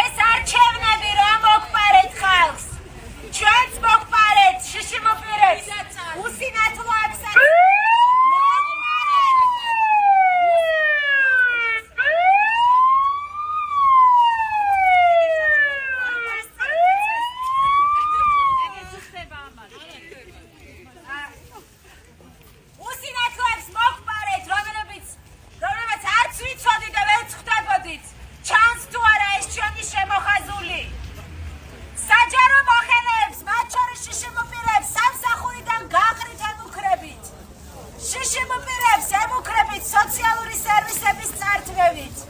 ეს არჩევნები რა მოგპარეთ ხალხს? ჩვენც მოგპარეთ შიშიმოპირებს, უსინათლო აქსაც სოციალური სერვისების წართმევით,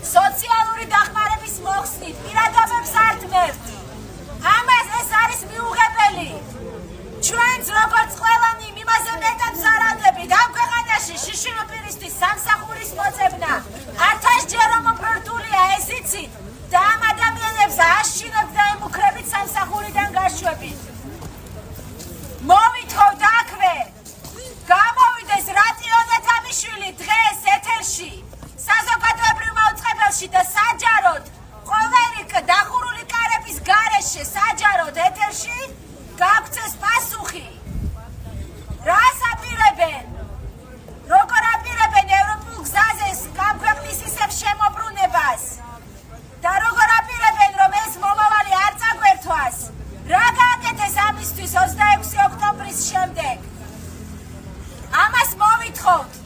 სოციალური დახმარების მოხსნით, პირადობებს ართმევთ. ამას ეს არის მიუღებელი. ჩვენც როგორც ყველანი იმაზე მეტად ვზარალდებით ამ ქვეყანაში შიშიმოპირისთვის სამსახურის მოძებნა ათასჯერ მომფრთულია ეს იცით და ამ ადამიანებს აშინებთ და ემუქრებით სამსახურიდან გაშვებით. მოვითხოვთ აქვე გამოვიდეს რატიონე თამიშვილი დღეს ეთერში საზოგადოებრივ მაუწყებელში და საჯაროდ ყოველი დახურული კარების გარეშე საჯაროდ ეთერში გაგცეს პასუხი რას აპირებენ, როგორ აპირებენ ევროპულ გზაზე გამქვეყნის ისევ შემოbrunებას და როგორ აპირებენ რომ ეს მომავალი არ წაგვერთვას, რა გააკეთეს ამისთვის 26 ოქტომბრის შემდეგ. ამას მოვითხოვთ